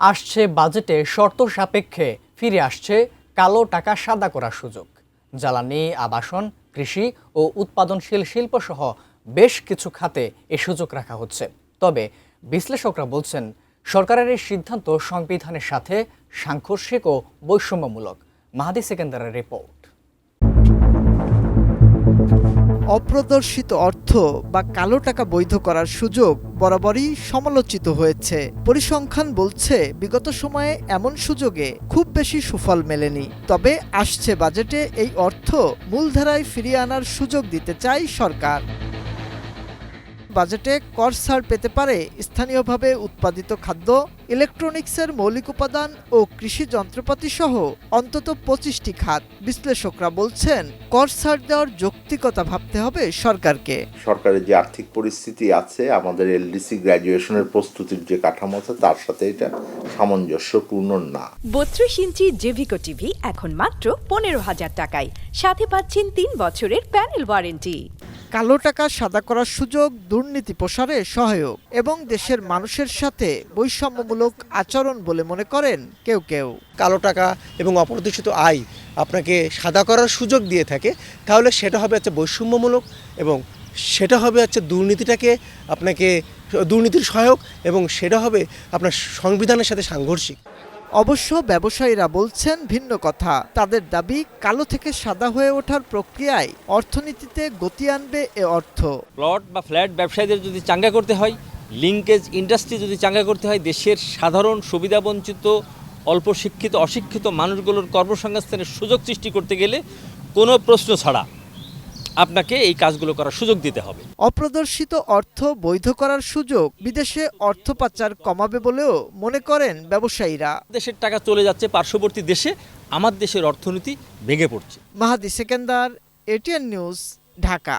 আসছে বাজেটে শর্ত সাপেক্ষে ফিরে আসছে কালো টাকা সাদা করার সুযোগ। জ্বালানি, আবাসন, কৃষি ও উৎপাদনশীল শিল্পসহ বেশ কিছু খাতে এ সুযোগ রাখা হচ্ছে। তবে বিশ্লেষকরা বলছেন, সরকারের এই সিদ্ধান্ত সংবিধানের সাথে সাংঘর্ষিক ও বৈষম্যমূলক। মাহাদি সেকেন্দারের রিপোর্ট। অপ্রদর্শিত অর্থ বা কালো টাকা বৈধ করার সুযোগ বরাবরই সমালোচিত হয়েছে। পরিসংখ্যান বলছে, বিগত সময়ে এমন সুযোগে খুব বেশি সুফল মেলেনি। তবে আসছে বাজেটে এই অর্থ মূলধারায় ফিরিয়ে আনার সুযোগ দিতে চায় সরকার। বাজেটে কর ছাড় পেতে পারে স্থানীয়ভাবে উৎপাদিত খাদ্য, ইলেকট্রনিক্সের মৌলিক উপাদান ও কৃষি যন্ত্রপাতি সহ অন্তত 25টি খাত। বিশ্লেষকরা বলছেন, কর ছাড় দেওয়ার যৌক্তিকতা ভাবতে হবে সরকারকে। সরকারের যে আর্থিক পরিস্থিতি আছে, আমাদের এলডিসি গ্র্যাজুয়েশনের প্রস্তুতির যে কাঠামো আছে, তার সাথে এটা সামঞ্জস্যপূর্ণ না। 32 ইঞ্চি জেভিকো টিভি এখন মাত্র 15,000 টাকায়, সাথে পাচ্ছেন 3 বছরের প্যানেল ওয়ারেন্টি। কালো টাকা সাদা করার সুযোগ দুর্নীতি প্রসারে সহায়ক এবং দেশের মানুষের সাথে বৈষম্যমূলক আচরণ বলে মনে করেন কেউ কেউ। কালো টাকা এবং অপ্রদর্শিত আয় আপনাকে সাদা করার সুযোগ দিয়ে থাকে, তাহলে সেটা হবে বৈষম্যমূলক এবং সেটা হবে দুর্নীতিটাকে আপনাকে দুর্নীতির সহায়ক এবং সেটা হবে আপনার সংবিধানের সাথে সাংঘর্ষিক। অবশ্য ব্যবসায়ীরা বলছেন ভিন্ন কথা। তাদের দাবি, কালো থেকে সাদা হয়ে ওঠার প্রক্রিয়ায় অর্থনীতিতে গতি আনবে এ অর্থ। প্লট বা ফ্ল্যাট ব্যবসায়ীদের যদি চাঙ্গা করতে হয়, লিঙ্কেজ ইন্ডাস্ট্রি যদি চাঙ্গা করতে হয়, দেশের সাধারণ সুবিধাবঞ্চিত অল্প শিক্ষিত অশিক্ষিত মানুষগুলোর কর্মসংস্থানের সুযোগ সৃষ্টি করতে গেলে কোনো প্রশ্ন ছাড়া আপনাকে এই কাজগুলো করার সুযোগ দিতে হবে। অপ্রদর্শিত অর্থ বৈধ করার সুযোগ বিদেশে অর্থ পাচার কমাবে বলেও মনে করেন ব্যবসায়ীরা। দেশের টাকা চলে যাচ্ছে পার্শ্ববর্তী দেশে, আমার দেশের অর্থনীতি ভেঙে পড়ছে। মাহাদি সেকেন্দার, এটিএন নিউজ, ঢাকা।